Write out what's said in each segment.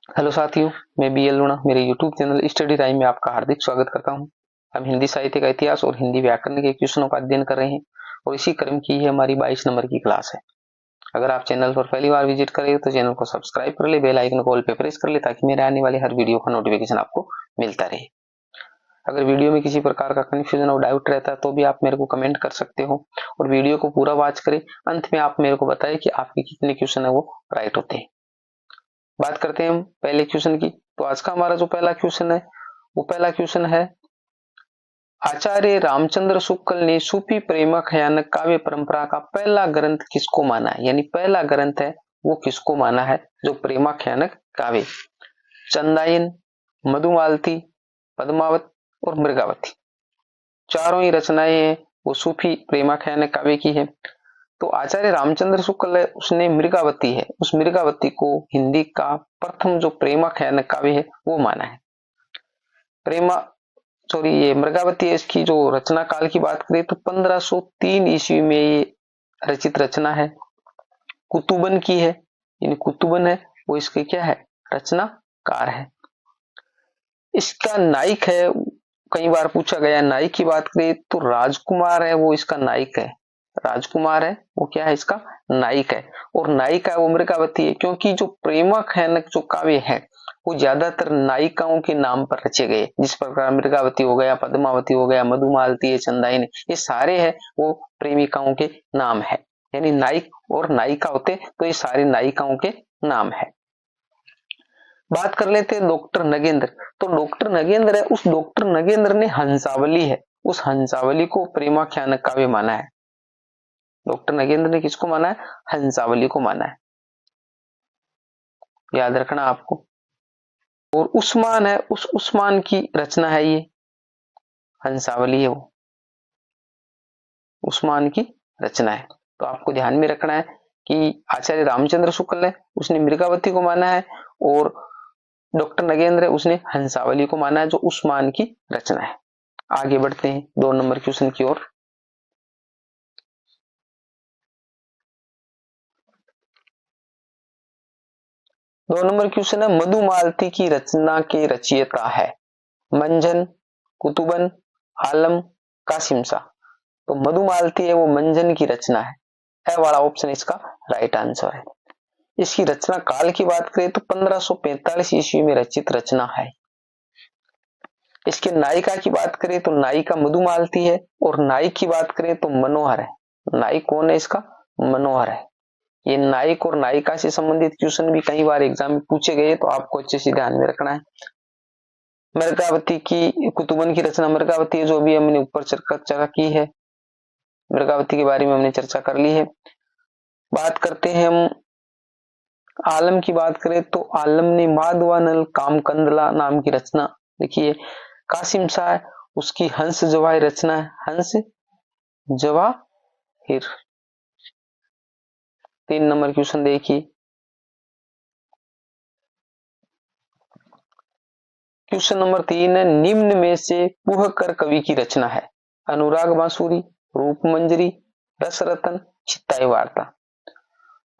Hello साथियों, मैं B L लूणा मेरे यूट्यूब चैनल स्टडी टाइम में आपका हार्दिक स्वागत करता हूं। हम हिंदी साहित्य का इतिहास और हिंदी व्याकरण के क्वेश्चनों का अध्ययन कर रहे हैं और इसी क्रम की ये हमारी 22 नंबर की क्लास है। अगर आप चैनल पर पहली बार विजिट कर रहे हो तो चैनल को सब्सक्राइब कर ले, बेल आइकन को ऑल पे प्रेस कर ले ताकि मेरे आने वाले हर वीडियो का नोटिफिकेशन आपको मिलता रहे। अगर वीडियो में किसी प्रकार का कंफ्यूजन और डाउट रहता है तो भी आप मेरे को कमेंट कर सकते हो और वीडियो को पूरा वॉच करें। अंत में आप मेरे को बताएं कि आपके कितने क्वेश्चन है वो राइट होते हैं। बात करते हैं हम पहले क्वेश्चन की। तो आज का हमारा जो पहला क्वेश्चन है वो पहला क्वेश्चन है, आचार्य रामचंद्र शुक्ल ने सूफी प्रेमाख्यान काव्य परंपरा का पहला ग्रंथ किसको माना है, यानी पहला ग्रंथ है वो किसको माना है जो प्रेमाख्यान काव्य। चंदायन, मधुमालती, पद्मावत और मृगावती, चारों ही रचनाएं हैं वो सूफी प्रेमाख्यान काव्य की है। तो आचार्य रामचंद्र शुक्ल है उसने मृगावती है, उस मृगावती को हिंदी का प्रथम जो प्रेमाख्यान काव्य है वो माना है। ये मृगावती है, इसकी जो रचना काल की बात करें तो 1503 ईस्वी में ये रचित रचना है, कुतुबन की है, यानी कुतुबन है वो इसके क्या है, रचनाकार है। इसका नायक है, कई बार पूछा गया, नायक की बात करें तो राजकुमार है वो इसका नायक है, राजकुमार है वो क्या है इसका नायक है। और नायिका वो मृगावती है, क्योंकि जो प्रेमाख्यान जो काव्य है वो ज्यादातर नायिकाओं के नाम पर रचे गए, जिस प्रकार मृगावती हो गया, पद्मावती हो गया, मधुमालती है, चंदायन, ये सारे है वो प्रेमिकाओं के नाम है, यानी नायक और नायिका होते तो ये सारी नायिकाओं के नाम है। बात कर लेते हैं डॉक्टर नगेंद्र। तो डॉक्टर नगेंद्र है, उस डॉक्टर नगेंद्र ने हंसावली है, उस हंसावली को प्रेमाख्यान काव्य माना है। डॉक्टर नगेंद्र ने किसको माना है, हंसावली को माना है, याद रखना आपको। और उस्मान है, उस उस्मान की रचना है ये, हंसावली है वो उस्मान की रचना है। तो आपको ध्यान में रखना है कि आचार्य रामचंद्र शुक्ल है उसने मृगावती को माना है और डॉक्टर नगेंद्र है उसने हंसावली को माना है जो उस्मान की रचना है। आगे बढ़ते हैं 2 नंबर क्वेश्चन की ओर। दो नंबर क्वेश्चन है, मधुमालती की रचना के रचयिता है मंजन, कुतुबन, आलम, कासिम शाह। तो मधुमालती है वो मंजन की रचना है वाला ऑप्शन इसका राइट आंसर है। इसकी रचना काल की बात करें तो 1545 ईस्वी में रचित रचना है। इसके नायिका की बात करें तो नायिका मधुमालती है और नायक की बात करें तो मनोहर है। नायक कौन है इसका, मनोहर है। ये नायक और नायिका से संबंधित क्वेश्चन भी कई बार एग्जाम में पूछे गए तो आपको अच्छे से ध्यान में रखना है। मृगावती की, कुतुबन की रचना मृगावती है जो भी हमने ऊपर चर्चा की है, मृगावती के बारे में हमने चर्चा कर ली है। बात करते हैं हम आलम की, बात करें तो आलम ने माधवानल कामकंदला नाम की रचना लिखी है। कासिम शाह उसकी हंस जवाहिर रचना है, हंस जवाहिर। 3 नंबर क्वेश्चन देखिए। क्वेश्चन नंबर 3 है, निम्न में से पुहकर कवि की रचना है, अनुराग बांसुरी, रूप मंजरी, रस रतन, चित्ताई वार्ता।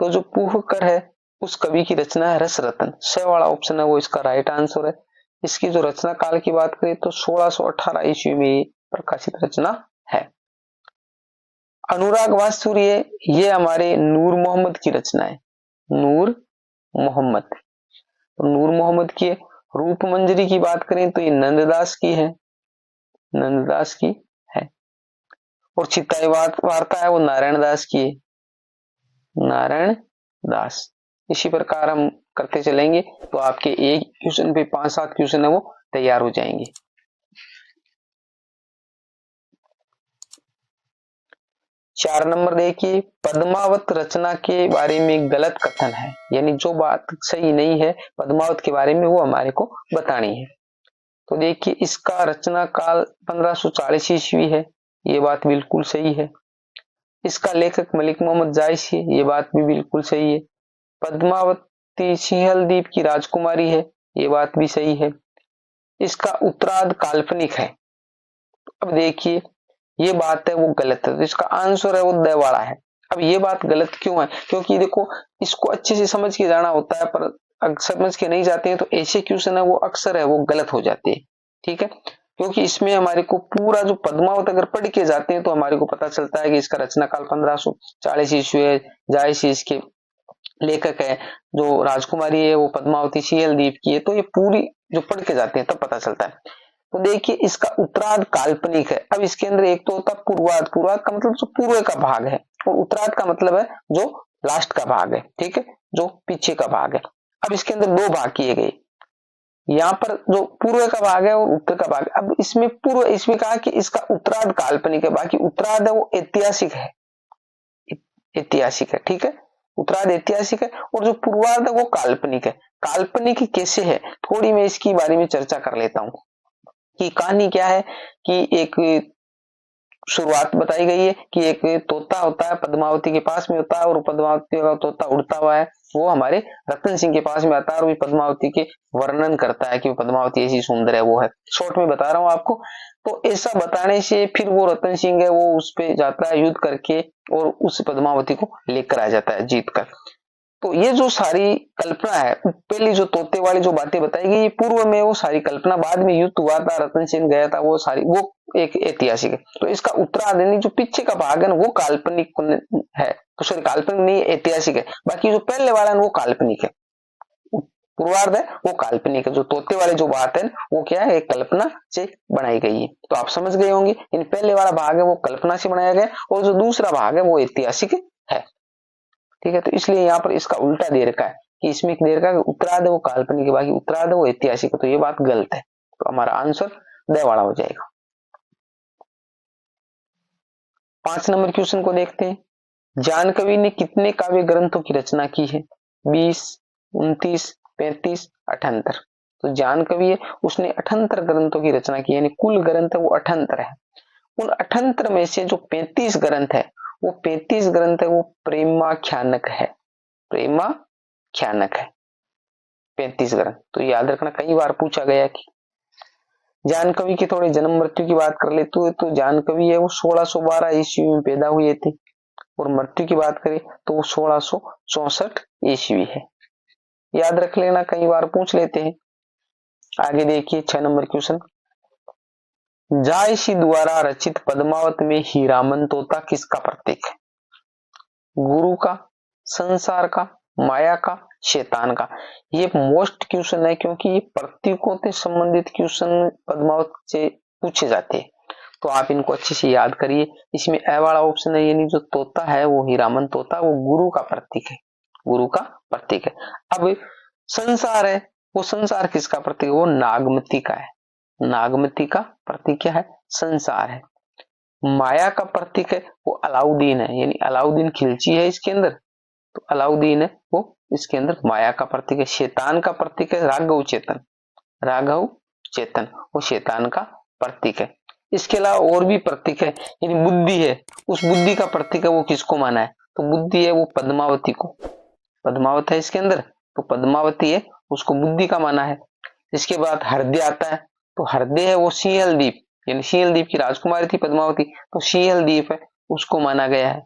तो जो पुहकर है उस कवि की रचना है रस रतन, स वाला ऑप्शन है वो इसका राइट आंसर है। इसकी जो रचना काल की बात करें तो 1618 ईस्वी में प्रकाशित रचना है। अनुराग बांसुरी है ये हमारे नूर मोहम्मद की रचना है, नूर मोहम्मद, तो नूर मोहम्मद की है। रूप मंजरी की बात करें तो ये नंददास की है, नंददास की है। और चित्ताई वार्ता है वो नारायण दास की है, नारायण दास। इसी प्रकार हम करते चलेंगे तो आपके एक क्वेश्चन पे 5-7 क्वेश्चन है वो तैयार हो जाएंगे। 4 नंबर देखिए, पद्मावत रचना के बारे में गलत कथन है, यानी जो बात सही नहीं है पद्मावत के बारे में वो हमारे को बतानी है। तो देखिए इसका रचना काल 1540 ईस्वी है, ये बात बिल्कुल सही है। इसका लेखक मलिक मोहम्मद जायसी है, ये बात भी बिल्कुल सही है। पद्मावती सिंहलदीप की राजकुमारी है, ये बात भी सही है। इसका उत्तरार्ध काल्पनिक है, अब देखिए ये बात है वो गलत है, तो इसका आंसर है वो दवाड़ा है। अब ये बात गलत क्यों है, क्योंकि देखो इसको अच्छे से समझ के जाना होता है, पर समझ के नहीं जाते हैं तो ऐसे क्वेश्चन है वो अक्सर है वो गलत हो जाते हैं। ठीक है, क्योंकि इसमें हमारे को पूरा जो पद्मावत अगर पढ़ के जाते हैं तो हमारे को पता चलता है कि इसका रचना काल 1540 ईस्वी है, जायसी इसके लेखक है, जो राजकुमारी है वो पद्मावती सीएल द्वीप की है। तो ये पूरी जो पढ़ के जाते हैं तब पता चलता है। तो देखिए इसका उत्तरार्ध काल्पनिक है। अब इसके अंदर एक तो होता है पूर्वार्ध, पूर्वार्ध का मतलब जो पूर्व का भाग है, और उत्तरार्ध का मतलब है जो लास्ट का भाग है। ठीक है, जो पीछे का भाग है। अब इसके अंदर दो भाग किए गए, यहाँ पर जो पूर्व का भाग है और उत्तर का भाग। अब इसमें पूर्व, इसमें कहा कि इसका उत्तरार्ध काल्पनिक है, बाकी उत्तरार्ध है वो ऐतिहासिक है, ऐतिहासिक है। ठीक है, उत्तरार्ध ऐतिहासिक है और जो पूर्वार्ध है वो काल्पनिक है। काल्पनिक कैसे है, थोड़ी मैं इसकी बारे में चर्चा कर लेता हूं कि कहानी क्या है। कि एक शुरुआत बताई गई है कि एक तोता होता है, पद्मावती के पास में होता है, और पद्मावती का तोता उड़ता हुआ है, वो हमारे रतन सिंह के पास में आता है और पद्मावती के वर्णन करता है कि पद्मावती ऐसी सुंदर है। वो है शॉर्ट में बता रहा हूं आपको। तो ऐसा बताने से फिर वो रतन सिंह है वो उस पे जाता है युद्ध करके और उस पद्मावती को लेकर आ जाता है जीत कर। तो ये जो सारी कल्पना है, पहली जो तोते वाली जो बातें बताई गई, पूर्व में वो सारी कल्पना, बाद में युद्ध हुआ था, रतन सेन गया था, वो सारी वो एक ऐतिहासिक है। तो इसका उत्तरार्ध जो पीछे का भाग है ना वो काल्पनिक है, तो सॉरी काल्पनिक नहीं, ऐतिहासिक है। बाकी जो पहले वाला है वो काल्पनिक है, पूर्वार्ध है वो काल्पनिक है। जो तोते वाली जो बात है वो क्या है, एक कल्पना से बनाई गई है। तो आप समझ गए होंगे, इन पहले वाला भाग है वो कल्पना से बनाया गया और जो दूसरा भाग है वो ऐतिहासिक है। ठीक है, तो इसलिए यहाँ पर इसका उल्टा दे रखा है कि इसमें दे रखा है उत्तरार्ध है वो काल्पनिक है, बाकी उत्तरार्ध है वो ऐतिहासिक है। तो ये बात गलत है, तो हमारा आंसर द वाला हो जाएगा। 5 नंबर क्वेश्चन को देखते हैं। जान कवि ने कितने काव्य ग्रंथों की रचना की है? 20, 29, 35, 78। तो जान कवि है उसने 78 ग्रंथों की रचना की, यानी कुल ग्रंथ है वो 78 है। उन 78 में से जो 35 ग्रंथ है वो 35 ग्रंथ है वो प्रेमाख्यानक है, प्रेमाख्यानक है 35 ग्रंथ। तो याद रखना, कई बार पूछा गया कि जान कवि की थोड़ी जन्म मृत्यु की बात कर ले तो जान कवि है वो 1612 ईस्वी में पैदा हुए थे, और मृत्यु की बात करें तो वो 1664 ईस्वी है। याद रख लेना, कई बार पूछ लेते हैं। आगे देखिए 6 नंबर क्वेश्चन। जायसी द्वारा रचित पद्मावत में हीरामन तोता किसका प्रतीक है? गुरु का, संसार का, माया का, शैतान का। ये मोस्ट क्वेश्चन है क्योंकि ये प्रतीकों से संबंधित क्वेश्चन पद्मावत से पूछे जाते हैं, तो आप इनको अच्छे से याद करिए। इसमें ए वाला ऑप्शन है, यानी जो तोता है वो हीरामन तोता वो गुरु का प्रतीक है, गुरु का प्रतीक है। अब संसार है, वो संसार किसका प्रतीक है? वो नागमती का है, नागमती का प्रतीक क्या है? संसार है। माया का प्रतीक है वो अलाउद्दीन है, यानी अलाउद्दीन खिलची है इसके अंदर, तो अलाउद्दीन है वो इसके अंदर माया का प्रतीक है। शैतान का प्रतीक है राघव चेतन, राघव चेतन वो शैतान का प्रतीक है। इसके अलावा और भी प्रतीक है, यानी बुद्धि है, उस बुद्धि का प्रतीक है वो किसको माना है? तो बुद्धि है वो पद्मावती को, पद्मावत है इसके अंदर, तो पद्मावती है उसको बुद्धि का माना है। इसके बाद हृदय आता है, तो हृदय है वो सिंहल द्वीप, यानी सिंहल द्वीप की राजकुमारी थी पद्मावती, तो सिंहल द्वीप है उसको माना गया है।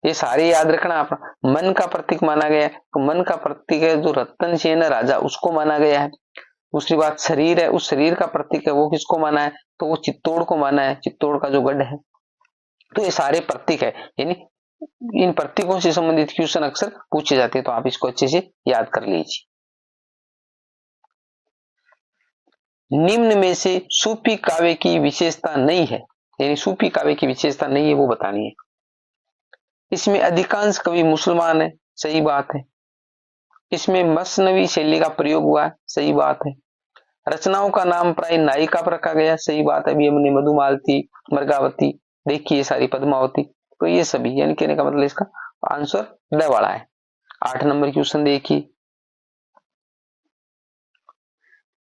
ये सारे याद रखना। आप मन का प्रतीक माना गया है, तो मन का प्रतीक है जो रतन सेन राजा उसको माना गया है। दूसरी बात शरीर है, उस शरीर का प्रतीक है वो किसको माना है? तो वो चित्तौड़ को माना है, चित्तौड़ का जो गढ़ है। तो ये सारे प्रतीक है, यानी इन प्रतीकों से संबंधित क्वेश्चन अक्सर पूछे जाते हैं, तो आप इसको अच्छे से याद कर लीजिए। निम्न में से सूफी काव्य की विशेषता नहीं है, यानी सूफी काव्य की विशेषता नहीं है वो बतानी है। इसमें अधिकांश कवि मुसलमान है, सही बात है। इसमें मसनवी शैली का प्रयोग हुआ है, सही बात है। रचनाओं का नाम प्राय नायिका पर रखा गया, सही बात है। अभी हमने मधुमालती, मृगावती देखी है, सारी पद्मावती, तो ये सभी, यानी कहने का मतलब इसका आंसर ड वाला है। 8 नंबर क्वेश्चन देखिए।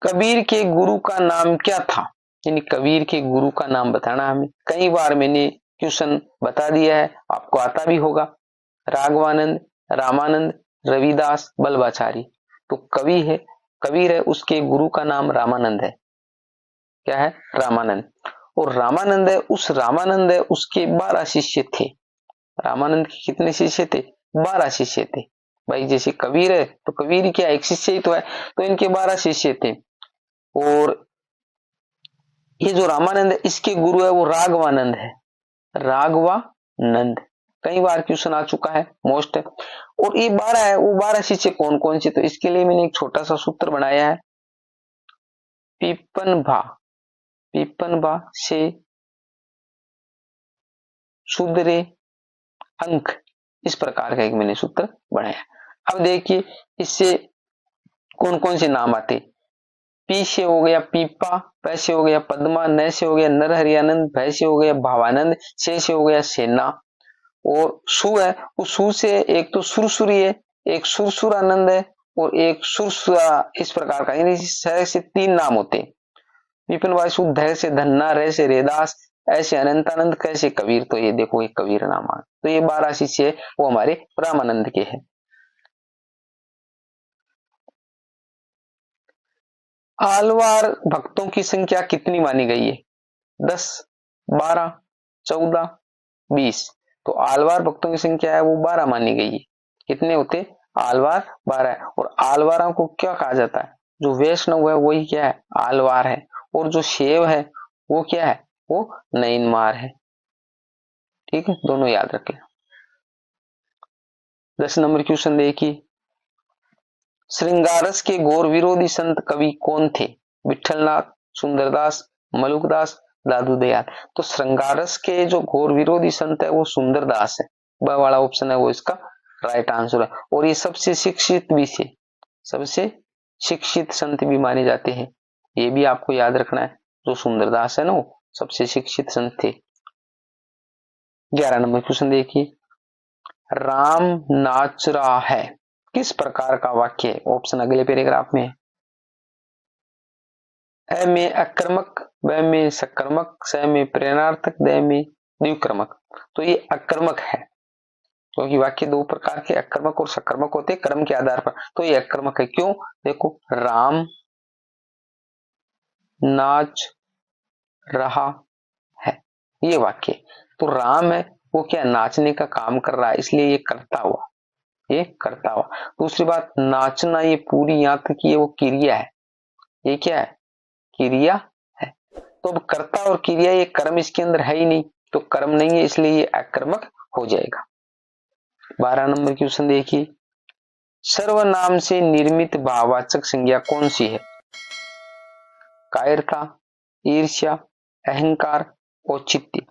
कबीर के गुरु का नाम क्या था? यानी कबीर के गुरु का नाम बताना हमें। कई बार मैंने क्वेश्चन बता दिया है, आपको आता भी होगा। राघवानंद, रामानंद, रविदास, बल्लभाचारी। तो कवि है, कबीर है, उसके गुरु का नाम रामानंद है। क्या है? रामानंद। और रामानंद है, उस रामानंद है उसके 12 शिष्य थे। रामानंद के कितने शिष्य थे? 12 शिष्य थे। भाई जैसे कबीर है तो कबीर क्या एक शिष्य ही तो है, तो इनके 12 शिष्य थे। और ये जो रामानंद है इसके गुरु है वो राघवानंद है, राघवानंद। कई बार क्वेश्चन आ चुका है, मोस्ट है। और ये 12 है, वो 12 शिष्य कौन कौन से, तो इसके लिए मैंने एक छोटा सा सूत्र बनाया है। पीपनभा, पीपनभा से सुधरे अंक, इस प्रकार का एक मैंने सूत्र बनाया। अब देखिए इससे कौन कौन से नाम आते। पी से हो गया पीपा, पै से हो गया पद्मा, न से हो गया नरहरियानंद, भय से हो गया भावानंद, से हो गया सेना, और सु है, उस सु से एक तो सुरसुरी है, एक सुरसुरानंद है, और एक सुरसुरा, इस प्रकार का, यानी से 3 नाम होते हैं। विपिन वासु, धै से धन्ना, रे से रेदास, ऐसे अनंतानंद, कैसे कबीर, तो ये देखो एक कबीर नाम आ। तो ये 12 शिष्य वो हमारे रामानंद के हैं। आलवार भक्तों की संख्या कितनी मानी गई है? 10, 12, 14, 20। तो आलवार भक्तों की संख्या है वो 12 मानी गई है। कितने होते? आलवार 12 है। और आलवारों को क्या कहा जाता है? जो वैष्णव है वही क्या है? आलवार है। और जो शैव है वो क्या है? वो नैनमार है। ठीक है, दोनों याद रखें। 10 नंबर क्वेश्चन देखिए, श्रृंगारस के घोर विरोधी संत कवि कौन थे? विठलनाथ, सुंदरदास, मलुकदास, दादू दयाल। तो श्रृंगारस के जो घोर विरोधी संत है वो सुंदरदास है। ब वाला ऑप्शन है वो इसका राइट आंसर है। और ये सबसे शिक्षित भी थे, सबसे शिक्षित संत भी माने जाते हैं, ये भी आपको याद रखना है। जो सुंदरदास है ना वो सबसे शिक्षित संत थे। 11 नंबर क्वेश्चन देखिए, राम नाच रहा है किस प्रकार का वाक्य है? ऑप्शन अगले पैराग्राफ में है। अ में अकर्मक, ब में सकर्मक, स में प्रेरणार्थक, द में द्विक्रमक। तो ये अकर्मक है, क्योंकि वाक्य 2 प्रकार के अकर्मक और सकर्मक होते हैं क्रम के आधार पर। तो ये अकर्मक है। क्यों? देखो, राम नाच रहा है, ये वाक्य। तो राम है वो क्या नाचने का काम कर रहा है, इसलिए ये करता हुआ, ये करता हुआ। दूसरी बात, नाचना ये पूरी यहाँ तक की वो क्रिया है, ये क्या है? क्रिया है। तो अब कर्ता और क्रिया, ये कर्म इसके अंदर है ही नहीं, तो कर्म नहीं है, इसलिए ये अकर्मक हो जाएगा। 12 नंबर क्वेश्चन देखिए, सर्वनाम से निर्मित भाववाचक संज्ञा कौन सी है? कायरता, ईर्ष्या, अहंकार, औचित्य।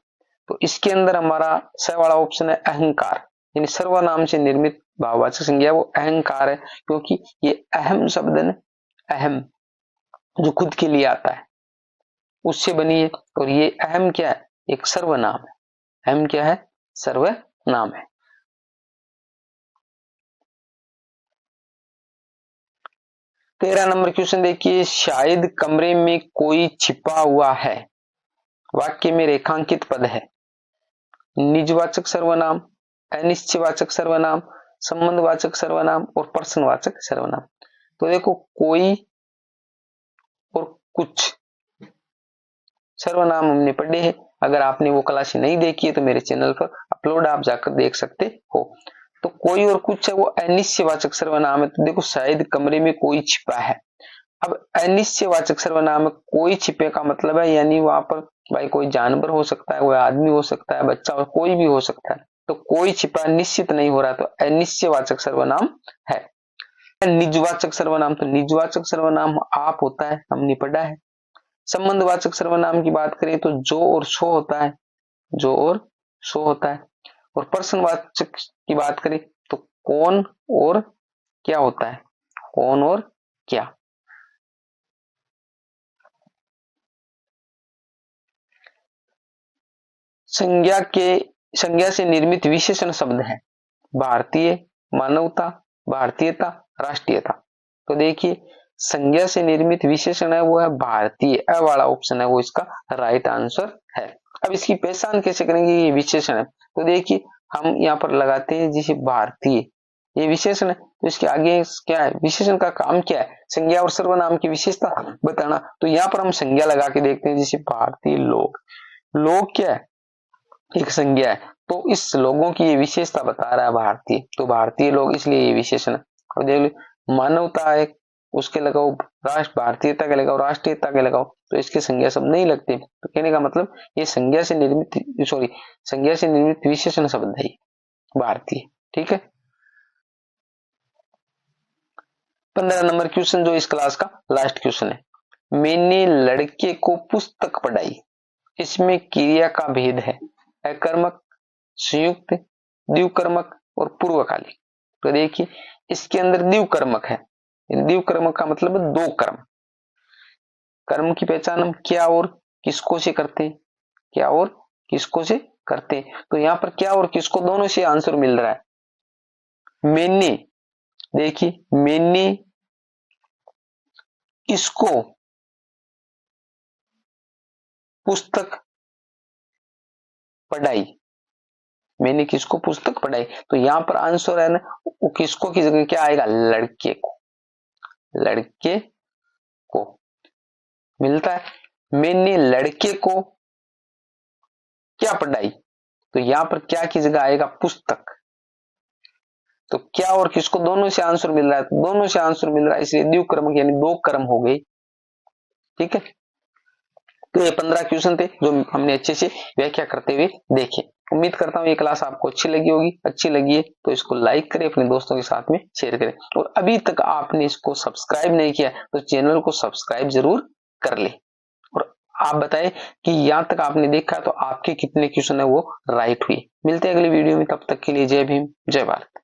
तो इसके अंदर हमारा स वाला ऑप्शन है अहंकार, यानी सर्वनाम से निर्मित भाववाचक संज्ञा वो अहंकार है, क्योंकि ये अहम शब्द है, अहम जो खुद के लिए आता है उससे बनी है। और ये अहम क्या है? एक सर्वनाम है। अहम क्या है? सर्वनाम है। तेरह नंबर क्वेश्चन देखिए, शायद कमरे में कोई छिपा हुआ है, वाक्य में रेखांकित पद है। निजवाचक सर्वनाम, अनिश्चयवाचक सर्वनाम, संबंधवाचक सर्वनाम और प्रश्नवाचक सर्वनाम। तो देखो, कोई और कुछ सर्वनाम हमने पढ़े हैं। अगर आपने वो क्लास नहीं देखी है तो मेरे चैनल पर अपलोड आप जाकर देख सकते हो। तो कोई और कुछ है वो अनिश्चयवाचक सर्वनाम है। तो देखो, शायद कमरे में कोई छिपा है। अब अनिश्चयवाचक सर्वनाम में कोई छिपे का मतलब है, यानी वहां पर भाई कोई जानवर हो सकता है, कोई आदमी हो सकता है, बच्चा और कोई भी हो सकता है। तो कोई छिपा निश्चित नहीं हो रहा, तो अनिश्चयवाचक सर्वनाम है। निजवाचक सर्वनाम, तो निजवाचक सर्वनाम आप होता है, हमने पढ़ा है। संबंधवाचक सर्वनाम की बात करें तो जो और सो होता है, जो और सो होता है। और प्रश्नवाचक की बात करें तो कौन और क्या होता है, कौन और क्या। संज्ञा से निर्मित विशेषण शब्द है भारतीय, मानवता, भारतीयता, राष्ट्रीयता। तो देखिए, संज्ञा से निर्मित विशेषण है वो है भारतीय, अ वाला ऑप्शन है वो इसका राइट आंसर है। अब इसकी पहचान कैसे करेंगे? ये विशेषण है, तो देखिए हम यहाँ पर लगाते हैं जैसे भारतीय, ये विशेषण है, तो इसके आगे क्या है? विशेषण का काम क्या है? संज्ञा और सर्वनाम की विशेषता बताना। तो यहाँ पर हम संज्ञा लगा के देखते हैं, जैसे भारतीय लोग, लोग क्या है? एक संज्ञा है, तो इस लोगों की ये विशेषता बता रहा है भारतीय, तो भारतीय लोग इसलिए ये विशेषण। और देख लो मानवता है, उसके लगाओ राष्ट्र, भारतीयता के लगाओ, राष्ट्रीयता के लगाओ, तो इसके संज्ञा शब्द नहीं लगते। तो कहने का मतलब ये संज्ञा से निर्मित विशेषण शब्द है भारतीय। ठीक है। 15 नंबर क्वेश्चन जो इस क्लास का लास्ट क्वेश्चन है, मैंने लड़के को पुस्तक पढ़ाई, इसमें क्रिया का भेद है, अकर्मक, संयुक्त, द्विकर्मक और पूर्वकालिक। तो देखिए इसके अंदर द्विकर्मक है, द्विकर्मक का मतलब दो कर्म। कर्म की पहचान हम क्या और किसको से करते हैं, क्या और किसको से करते हैं। तो यहां पर क्या और किसको दोनों से आंसर मिल रहा है। मैंने, देखिए मैंने किसको पुस्तक पढ़ाई, मैंने किसको पुस्तक पढ़ाई, तो यहां पर आंसर है ना, वो किसको की जगह क्या आएगा, लड़के को, लड़के को मिलता है। मैंने लड़के को क्या पढ़ाई, तो यहां पर क्या की जगह आएगा, पुस्तक। तो क्या और किसको दोनों से आंसर मिल रहा है, तो दोनों से आंसर मिल रहा है, इसलिए द्विकर्मक यानी दो कर्म हो गई। ठीक है। तो ये 15 क्वेश्चन थे जो हमने अच्छे से व्याख्या करते हुए देखे। उम्मीद करता हूँ ये क्लास आपको अच्छी लगी होगी। अच्छी लगी है तो इसको लाइक करें, अपने दोस्तों के साथ में शेयर करें, और अभी तक आपने इसको सब्सक्राइब नहीं किया तो चैनल को सब्सक्राइब जरूर कर ले। और आप बताएं कि यहां तक आपने देखा तो आपके कितने क्वेश्चन है वो राइट हुए। मिलते हैं अगली वीडियो में, तब तक के लिए जय भीम, जय भारत।